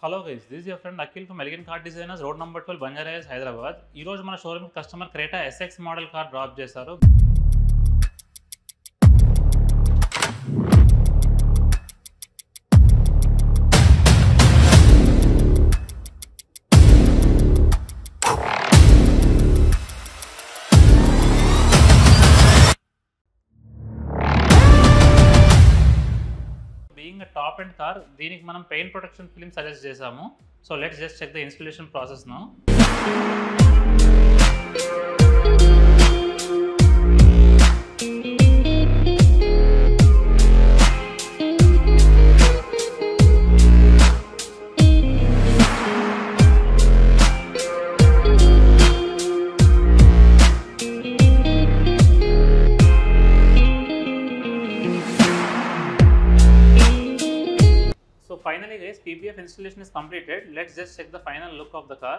Hello guys, this is your friend Akhil from Elegant Car Designers, road number 12, Banjara Hills, Hyderabad. ఈ రోజు మన showroom customer Creta SX model car drop చేశారు. Being a top end car, దీనికి మనం paint protection film suggest చేసాము. So let's just check the installation process now. So finally guys, PPF installation is completed. Let's just check the final look of the car.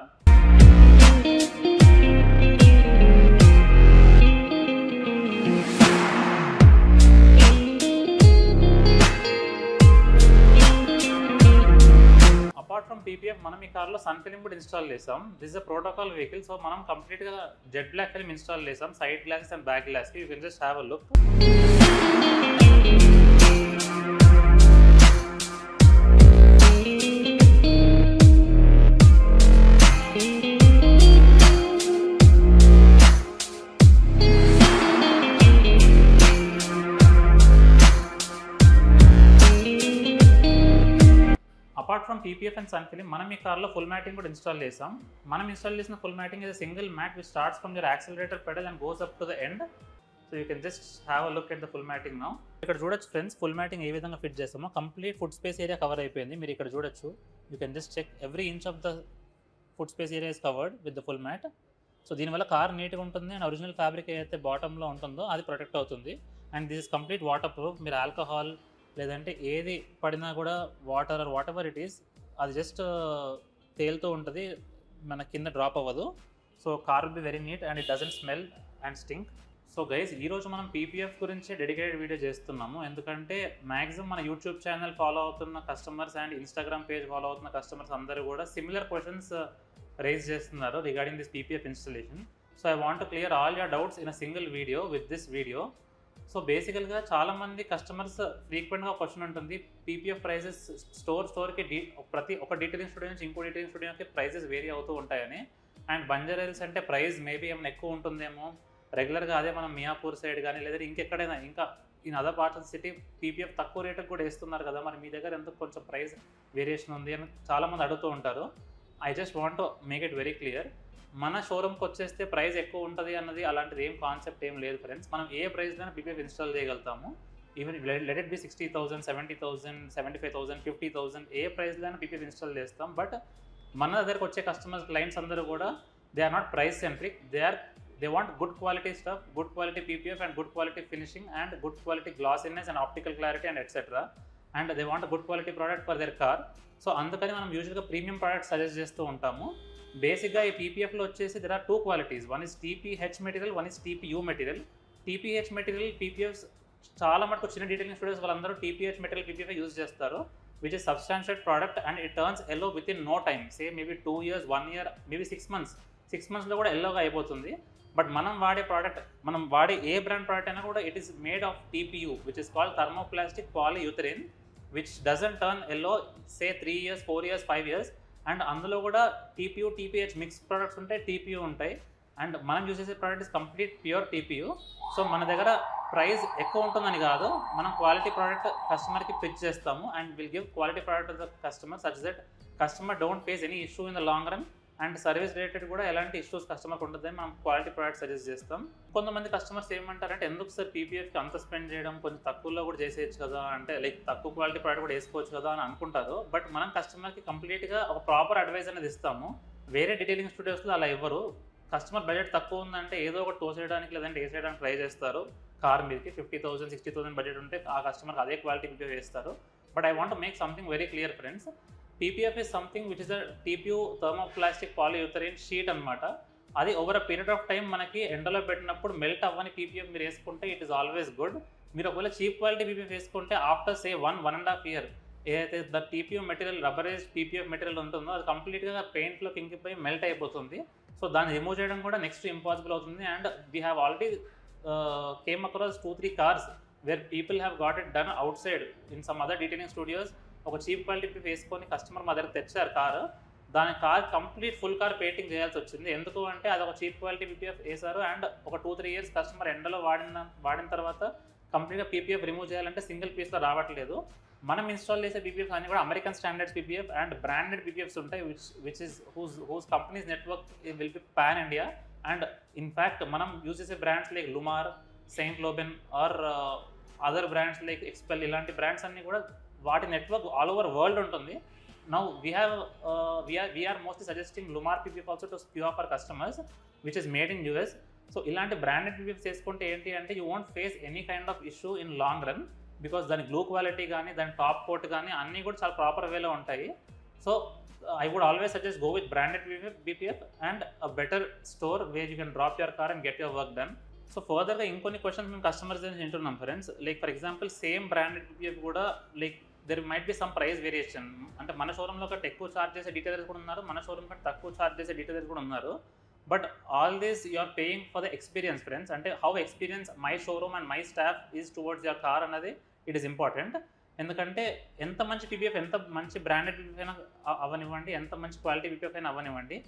Apart from PPF, మనం ఈ కార్లో sun film కూడా install చేసాం. This is a protocol vehicle. So మనం కంప్లీట్గా jet black film install చేసాం, side glasses and back గ్లాస్కి. You can just have a look. Apart from PPF and sun film, మనం ఈ కార్లో ఫుల్ మ్యాటింగ్ కూడా ఇన్స్టాల్ చేసాం. మనం ఇన్స్టాల్ చేసిన full matting is single mat which starts from your accelerator pedal and goes up to the end. So you can just have a look at the full matting now. ఇక్కడ చూడొచ్చు friends, full matting ఏ విధంగా fit చేస్తామో. Complete foot space area cover అయిపోయింది. మీరు ఇక్కడ చూడొచ్చు. You can just check every inch of the foot space area is covered with the full mat. So దీనివల్ల కార్ నీట్గా ఉంటుంది అండ్ ఒరిజినల్ ఫ్యాబ్రిక్ ఏదైతే బాటంలో ఉంటుందో అది ప్రొటెక్ట్ అవుతుంది. And this is complete waterproof. మీరు ఆల్కహాల్ లేదంటే ఏది పడినా కూడా water or whatever it is, అది జస్ట్ తేలుతూ ఉంటుంది, మన కింద డ్రాప్ అవ్వదు. So car will be very neat and it doesn't smell and stink. So guys, ఈరోజు మనం PPF గురించి డెడికేటెడ్ వీడియో చేస్తున్నాము. ఎందుకంటే మ్యాక్సిమం మన యూట్యూబ్ ఛానల్ ఫాలో అవుతున్న customers and Instagram page follow అవుతున్న కస్టమర్స్ అందరూ కూడా సిమిలర్ క్వశ్చన్స్ రైజ్ చేస్తున్నారు regarding this PPF installation. So I want to clear all your doubts in a single video with this video. So బేసికల్గా చాలామంది customers ఫ్రీక్వెంట్గా question ఉంటుంది, PPF prices స్టోర్కి ప్రతి ఒక డీటెయిలింగ్ స్టూడియో నుంచి ఇంకో డీటెయిలింగ్ స్టూడియోకి ప్రైజెస్ వేరీ అవుతూ ఉంటాయని. అండ్ బంజారా హిల్స్ అంటే ప్రైస్ మేబీ ఏమైనా ఎక్కువ ఉంటుందేమో, రెగ్యులర్గా అదే మనం మియాపూర్ సైడ్ కానీ లేదా ఇంకెక్కడైనా ఇంకా in other parts of city PPF తక్కువ రేటుకి కూడా వేస్తున్నారు కదా, మరి మీ దగ్గర ఎందుకు కొంచెం ప్రైస్ వేరియేషన్ ఉంది అని చాలామంది అడుగుతూ ఉంటారు. I just want to make it very clear. మన షోరూమ్కి వచ్చేస్తే ప్రైస్ ఎక్కువ ఉంటుంది అన్నది అలాంటిది ఏం కాన్సెప్ట్ ఏం లేదు ఫ్రెండ్స్. మనం ఏ ప్రైస్లోనే PPF ఇన్స్టాల్ చేయగలుగుతాము. ఈవెన్ లెట్ ఇట్ బి 60,000, 70,000, 75,000, 50,000 ఏ ప్రైస్లోనే PPF ఇన్స్టాల్ చేస్తాం. బట్ మన దగ్గరకు వచ్చే కస్టమర్స్ క్లయింట్స్ అందరూ కూడా they are not price centric. They want good quality stuff, good quality PPF and good quality finishing and good quality glossiness and optical clarity and etcetera. And they want good quality product for their car. So అందుకని మనం యూజువల్గా premium product suggest చేస్తూ ఉంటాము. బేసిక్గా ఈ PPFలో వచ్చేసి there are two qualities. One is TPH material, one is TPU material. TPH material PPFs చాలా మటుకు చిన్న డీటెయిలింగ్ స్టూడియోస్ వాళ్ళందరూ TPH మెటీరియల్ PPF యూజ్ చేస్తారు, which is substantiate product and it turns yellow within no time. Say maybe 2 years, 1 year, మేబీ 6 months. 6 monthsలో కూడా ఎల్లోగా అయిపోతుంది. బట్ మనం వాడే ప్రోడక్ట్, మనం వాడే ఏ బ్రాండ్ ప్రోడక్ట్ అయినా కూడా it is made of TPU, which is called thermoplastic polyurethane, which doesn't turn yellow say 3 years, 4 years, 5 years. And అందులో కూడా TPU, TPH మిక్స్ ప్రోడక్ట్స్ ఉంటాయి, TPU ఉంటాయి. అండ్ మనం యూజ్ చేసే product is complete pure TPU. So మన దగ్గర price ఎక్కువ ఉంటుందని కాదు, మనం క్వాలిటీ ప్రోడక్ట్ కస్టమర్కి పిచ్ చేస్తాము and will give quality product to the customer such that customer don't face any issue in the long run. And service related కూడా ఎలాంటి ఇష్యూస్ కస్టమర్కి ఉంటుందని మనం క్వాలిటీ ప్రోడక్ట్ సజెస్ట్ చేస్తాం. కొంతమంది కస్టమర్స్ ఏమంటారంటే, ఎందుకు సార్ PPFకి అంత స్పెండ్ చేయడం, కొంచెం తక్కువలో కూడా చేసేయచ్చు కదా, అంటే లైక్ తక్కువ క్వాలిటీ ప్రోడక్ట్ కూడా వేసుకోవచ్చు కదా అని అనుకుంటారు. బట్ మనం కస్టమర్కి కంప్లీట్గా ఒక ప్రాపర్ అడ్వైస్ అనేది ఇస్తాము. వేరే డీటెయిలింగ్ స్టూడియోస్లో అలా ఇవ్వరు. కస్టమర్ బడ్జెట్ తక్కువ ఉందంటే ఏదో ఒకటి తోసేయడానికి లేదంటే వేసేయడానికి ట్రై చేస్తారు. కార్ మీదకి 50,000, 60,000 బడ్జెట్ ఉంటే ఆ కస్టమర్కి అదే క్వాలిటీ PPF వేస్తారు. But I want make something very clear friends. PPF is something which is a TPU thermoplastic polyurethane sheet అనమాట. అది over a period of time మనకి ఎండలో పెట్టినప్పుడు మెల్ట్ అవ్వని PPF మీరు వేసుకుంటే ఇట్ ఈస్ ఆల్వేస్ గుడ్. మీరు ఒకవేళ చీప్ క్వాలిటీ PPF వేసుకుంటే ఆఫ్టర్ సే 1.5 year ఏదైతే the TPF material rubberize PPF material ఉంటుందో అది కంప్లీట్గా పెయింట్లోకి ఇంకిపోయి మెల్ట్ అయిపోతుంది. సో దాన్ని రిమూవ్ చేయడం కూడా నెక్స్ట్ ఇంపాసిబుల్ అవుతుంది. And we have already came across 2-3 cars where people have got it done outside in some other detailing studios. ఒక చీప్ క్వాలిటీ వేసుకొని కస్టమర్ మా దగ్గర తెచ్చారు కారు, దాని car complete full car painting చేయాల్సి వచ్చింది. ఎందుకు అంటే అది ఒక చీప్ క్వాలిటీ పీపీఎఫ్ వేశారు అండ్ ఒక 2-3 ఇయర్స్ కస్టమర్ ఎండలో వాడిన తర్వాత కంప్లీట్గా పీపీఎఫ్ రిమూవ్ చేయాలంటే సింగిల్ పీస్లో రావట్లేదు. మనం ఇన్స్టాల్ చేసే పీపీఎఫ్ అన్ని కూడా American standards PPF and branded PPFs ఉంటాయి which is whose companies network will be pan India. And in fact మనం యూజ్ చేసే brands like Llumar, Saint Gobain or other brands like Xpel, ఇలాంటి బ్రాండ్స్ అన్ని కూడా వాటి నెట్వర్క్ ఆల్ ఓవర్ వరల్డ్ ఉంటుంది. Now we are mostly suggesting Lumar PPF also to few of our customers which is made in US. So ఇలాంటి branded PPF చేసుకుంటే ఏంటి అంటే you won't face any kind of issue in long run, because దాని glue quality కానీ దాని top coat కానీ అన్నీ కూడా చాలా ప్రాపర్ వేలో ఉంటాయి. So I would always suggest go with branded PPF and a better store where you can drop your car and get your work done. So ఫర్దర్గా ఇంకొన్ని క్వశ్చన్స్ మేము కస్టమర్స్ నుంచి వింటున్నాం friends. Like for example same branded PPF కూడా like there might be some price variation. అంటే మన షోరూంలో కంటే ఎక్కువ ఛార్జ్ చేసే డీటెయిలర్స్ కూడా ఉన్నారు, మన షోరూమ్ కంటే తక్కువ ఛార్జ్ చేసే డీటెయిలర్స్ కూడా ఉన్నారు. But all this you are paying for the experience friends. అంటే how experience my showroom and my staff is towards your car అన్నది ఇట్ ఈస్ ఇంపార్టెంట్. ఎందుకంటే ఎంత మంచి పీపీఎఫ్, ఎంత మంచి బ్రాండెడ్ పీపీఎఫ్ అయినా అవ్వనివ్వండి, ఎంత మంచి క్వాలిటీ పీపీఎఫ్ అయినా అవ్వనివ్వండి,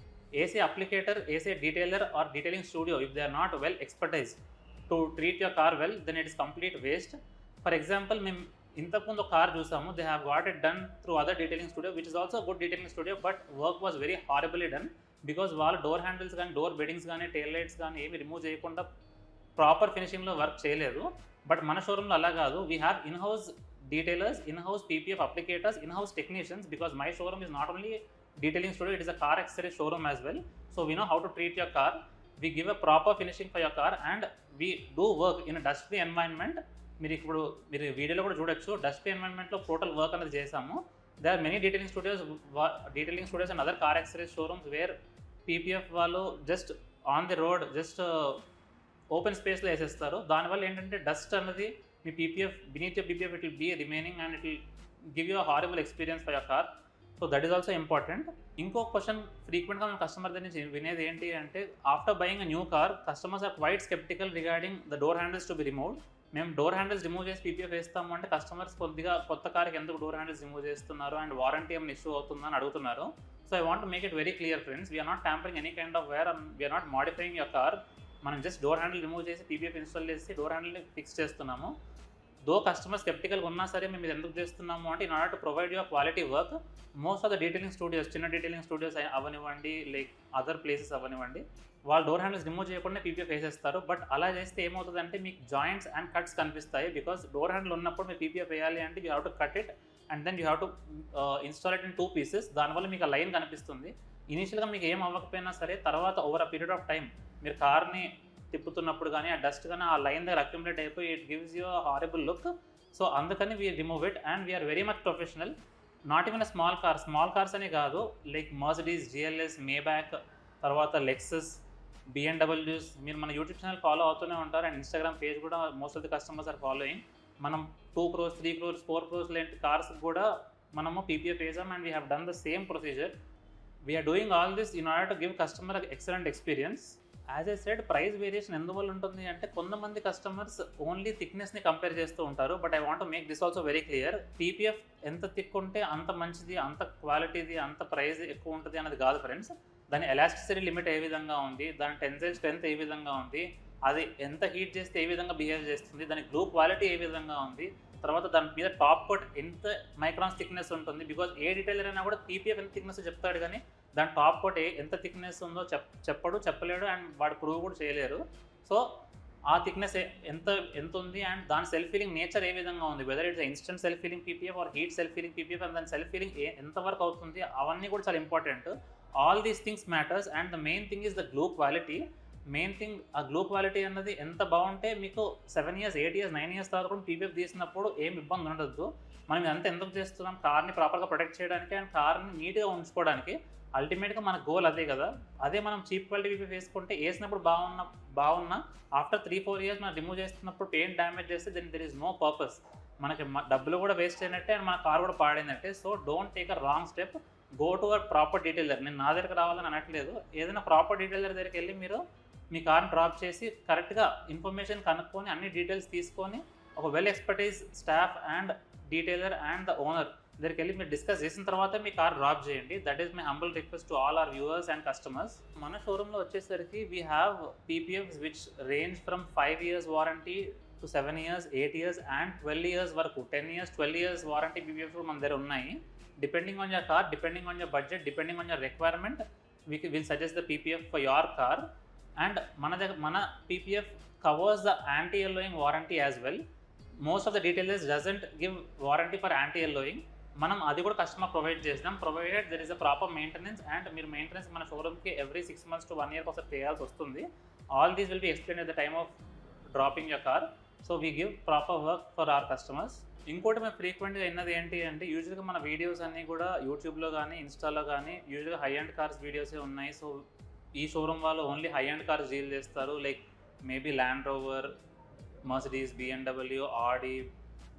ఏసీ అప్లికేటర్, ఏసీ detailer or detailing studio if they are not well expertise to treat your car well, then it is complete waste. For example మేము ఇంతకుముందు ఒక కార్ చూసాము, they have got it done through other detailing studio which is also good detailing studio, but work was very horribly done because వాళ్ళు door handles కానీ door beddings కానీ tail lights కానీ ఏమి remove చేయకుండా ప్రాపర్ ఫినిషింగ్లో వర్క్ చేయలేదు. But మన షోరూంలో అలా కాదు, we have in house detailers, in house PPF applicators, in house technicians, because my showroom is not only detailing studio, it is a car accessories showroom as well. So we know how to treat your car, we give a proper finishing for your car and we do work in a dust free environment. మీరు వీడియోలో కూడా చూడొచ్చు, dust free ఎన్వైరన్మెంట్లో total work అనేది చేసాము. They are many detailing studios and other car accessories showrooms where PPF వాళ్ళు just on the road just open స్పేస్లో వేసేస్తారు. దానివల్ల ఏంటంటే డస్ట్ అన్నది మీ PPF beneath your PPF it will be remaining and it will give you a horrible experience for your car. So that is also important. ఇంకో question ఫ్రీక్వెంట్గా మన customer దగ్గర నుంచి వినేది ఏంటి అంటే, after buying a new car customers are quite sceptical regarding the door handles to be removed. మేము door handles remove చేసి పీపీఎఫ్ వేస్తాము అంటే కస్టమర్స్ కొద్దిగా కొత్త కార్కి ఎందుకు డోర్ హ్యాండిల్స్ రిమూవ్ చేస్తున్నారు అండ్ వారంటీ ఏమైనా ఇష్యూ అవుతుందని అడుగుతున్నారు. So I want to make it very clear friends, we're not tampering any kind of wear, we're not modifying your car. మనం జస్ట్ డోర్ హ్యాండిల్ రిమూవ్ చేసి PPF install చేసి door హ్యాండిల్ని fix చేస్తున్నాము. దో customer స్కెప్టికల్గా ఉన్నా సరే మేము ఇది ఎందుకు చేస్తున్నాము అంటే, in order to provide your quality work. Most of the detailing studios, చిన్న డీటెయిలింగ్ స్టూడియోస్ అవనివ్వండి, లైక్ అదర్ ప్లేసెస్ అవనివ్వండి, వాళ్ళు డోర్ హ్యాండిల్స్ రిమూవ్ చేయకుండా పీపీఎఫ్ వేసేస్తారు. బట్ అలా చేస్తే ఏమవుతుందంటే మీకు జాయింట్స్ అండ్ కట్స్ కనిపిస్తాయి. బికాస్ డోర్ హ్యాండిల్ ఉన్నప్పుడు మీరు పీపీఎఫ్ వేయాలి అంటే you have to cut it and then you have to install it in 2 pieces. దానివల్ల మీకు ఆ లైన్ కనిపిస్తుంది. ఇనీషియల్గా మీకు ఏం అవ్వకపోయినా సరే తర్వాత over a period of time మీరు కార్ని తిప్పుతున్నప్పుడు కానీ ఆ డస్ట్ కానీ ఆ లైన్ దగ్గర అక్యుములేట్ అయిపోయి it gives you horrible look. So అందుకని we remove it and we are very much professional. Not even a small cars అనే కాదు, లైక్ మర్సిడీస్, జిఎల్ఎస్, మేబ్యాక్, తర్వాత లెక్సస్, బిఎండబ్ల్యూస్. మీరు మన యూట్యూబ్ ఛానల్ ఫాలో అవుతూనే ఉంటారు అండ్ ఇన్స్టాగ్రామ్ పేజ్ కూడా most of the customers are following. మనం 2 crores, 3 crores, 4 crores లాంటి కార్స్ కూడా మనము పీపీఎఫ్ వేసాం and we have done the same procedure. We are doing all this in order to give customer excellent experience. As I said, price variation ఎందువల్ల ఉంటుంది అంటే, కొంతమంది customers only థిక్నెస్ని compare చేస్తూ ఉంటారు. But I want to make this also very clear, PPF ఎంత thick ఉంటే అంత మంచిది, అంత క్వాలిటీది, అంత ప్రైస్ ఎక్కువ ఉంటుంది అన్నది కాదు ఫ్రెండ్స్. దాని ఎలాస్టిసిటీ లిమిట్ ఏ విధంగా ఉంది, దాని టెన్సైల్ స్ట్రెంత్ ఏ విధంగా ఉంది, అది ఎంత హీట్ చేస్తే ఏ విధంగా బిహేవ్ చేస్తుంది, దాని గ్లూ క్వాలిటీ ఏ విధంగా ఉంది, తర్వాత దాని మీద టాప్ కోట్ ఎంత మైక్రాన్స్ థిక్నెస్ ఉంటుంది. బికాజ్ ఏ డీటెయిలర్ అయినా కూడా పీపీఎఫ్ ఎంత థిక్నెస్ చెప్తాడు కానీ దాని టాప్ కోట్ ఎంత థిక్నెస్ ఉందో చెప్పలేడు అండ్ వాడు ప్రూవ్ కూడా చేయలేరు. సో ఆ థిక్నెస్ ఎంత ఉంది అండ్ దాని సెల్ఫ్ ఫీలింగ్ నేచర్ ఏ విధంగా ఉంది, whether it's instant self healing PPF or heat self healing PPF and దాని సెల్ఫ్ ఫీలింగ్ ఎంతవరకు అవుతుంది, అవన్నీ కూడా చాలా important. All these things matters and the main thing is the glue quality. Main thing ఆ గ్లూ క్వాలిటీ అన్నది ఎంత బాగుంటే మీకు 7 years, 8 years, 9 years తర్వాత కూడా పీపీఎఫ్ తీసినప్పుడు ఏం ఇబ్బంది ఉండదు. మనం ఇదంతా ఎందుకు చేస్తున్నాం, కార్ని ప్రాపర్గా ప్రొటెక్ట్ చేయడానికి అండ్ కార్ని నీట్గా ఉంచుకోవడానికి. అల్టిమేట్గా మన గోల్ అదే కదా. అదే మనం చీప్ క్వాలిటీ పీపీఎఫ్ వేసుకుంటే వేసినప్పుడు బాగున్నా ఆఫ్టర్ 3-4 years మనం రిమూవ్ చేస్తున్నప్పుడు పెయింట్ డ్యామేజ్ చేస్తే then there is no purpose. మనకి డబ్బులు కూడా వేస్ట్ అయినట్టే అండ్ మన కార్ కూడా పాడైనట్టే. So don't take a wrong step, go to a proper detailer. నేను నా దగ్గరికి రావాలని అనట్లేదు, ఏదైనా ప్రాపర్ డీటెయిలర్ దగ్గరికి వెళ్ళి మీరు మీ కార్ని డ్రాప్ చేసి కరెక్ట్గా ఇన్ఫర్మేషన్ కనుక్కొని అన్ని డీటెయిల్స్ తీసుకొని ఒక well expertise staff and detailer and the owner దగ్గరికి వెళ్ళి మీరు డిస్కస్ చేసిన తర్వాత మీ కార్ డ్రాప్ చేయండి. That is my humble request to all our viewers and customers. మన షోరూంలో వచ్చేసరికి we have PPFs which range from 5 years warranty to 7 years, 8 years and 12 years వరకు. 10 years, 12 years వారంటీ పీపీఎఫ్స్ కూడా మన దగ్గర ఉన్నాయి. Depending on your car, depending on your budget, depending on your requirement, will suggest the PPF for your car. And మన PPF covers the anti-yellowing warranty as well. Most of the retailers doesn't give warranty for anti-yellowing. మనం అది కూడా customer provide చేస్తాం, provided there is a proper maintenance. And మీరు maintenance మన షోరూమ్కి every 6 months to 1 year ఒకసారి చేయాల్సి వస్తుంది. All these will be explain at the time of dropping your car. So we give proper work for our customers. ఇంకోటి మేము ఫ్రీక్వెంట్గా విన్నది ఏంటి అంటే, యూజువల్గా మన వీడియోస్ అన్నీ కూడా యూట్యూబ్లో కానీ ఇన్స్టాలో కానీ యూజువల్గా హై అండ్ కార్స్ వీడియోసే ఉన్నాయి. సో ఈ షోరూమ్ వాళ్ళు only high and cars deal చేస్తారు, like maybe Land Rover, Mercedes, BMW, Audi,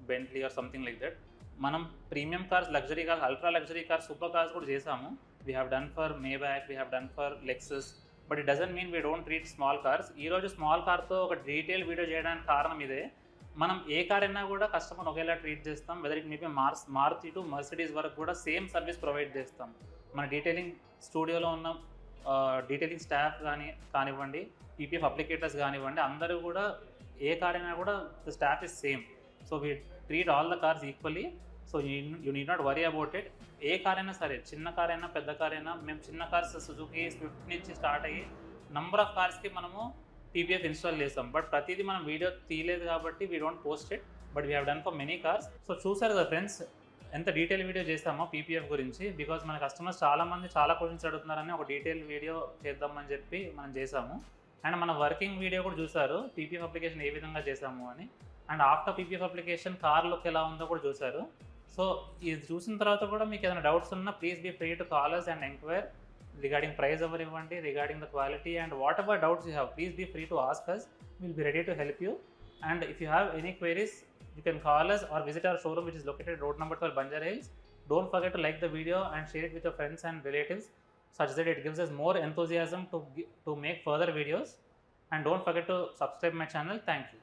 Bentley or something like that. మనం premium cars, luxury cars, ultra luxury cars, super cars కూడా చేసాము. We have done for Maybach, we have done for Lexus, but it doesn't mean we don't treat small cars. ఈరోజు small కార్తో ఒక detail video చేయడానికి కారణం ఇదే. మనం ఏ car అయినా కూడా కస్టమర్ ఒకేలా ట్రీట్ చేస్తాం, whether it maybe Maruti to Mercedes వరకు కూడా సేమ్ సర్వీస్ ప్రొవైడ్ చేస్తాం. మన డీటెయిలింగ్ స్టూడియోలో ఉన్న డీటెయిలింగ్ స్టాఫ్ కానివ్వండి, పీపీఎఫ్ అప్లికేటర్స్ కానివ్వండి, అందరూ కూడా ఏ కార్ అయినా కూడా the staff is same. So we treat all the cars equally. So you need not worry about it. A car అయినా సరే, చిన్న కార్ అయినా పెద్ద కార్ అయినా, మేము చిన్న కార్స్ సుజుకి స్విఫ్ట్ నుంచి స్టార్ట్ అయ్యి నంబర్ ఆఫ్ కార్స్కి మనము పీపీఎఫ్ ఇన్స్టాల్ చేస్తాం. బట్ ప్రతిదీ మనం వీడియో తీయలేదు కాబట్టి we don't post it, but we have done for many cars. So చూసారు కదా ఫ్రెండ్స్, ఎంత డీటెయిల్ వీడియో చేస్తామో పీపీఎఫ్ గురించి. బికాజ్ మన కస్టమర్స్ చాలామంది చాలా క్వశ్చన్స్ అడుగుతున్నారని ఒక డీటెయిల్ వీడియో చేద్దామని చెప్పి మనం చేసాము. అండ్ మన వర్కింగ్ వీడియో కూడా చూసారు, పీపీఎఫ్ అప్లికేషన్ ఏ విధంగా చేసాము అని. And after PPF application car look ఎలా ఉందో కూడా చూసారు. సో ఇది చూసిన తర్వాత కూడా మీకు ఏదైనా డౌట్స్ ఉన్నా please be free to call us and enquire regarding price ఇవ్వండి, regarding the quality, and whatever doubts you have, please be free to ask us. We'll be ready to help you. And if you have any queries, you can call us or visit our showroom, which is located at road number 12, Banjara Hills. Don't forget to like the video and share it with your friends and relatives, such that it gives us more enthusiasm to make further videos. And don't forget to subscribe my channel. Thank you.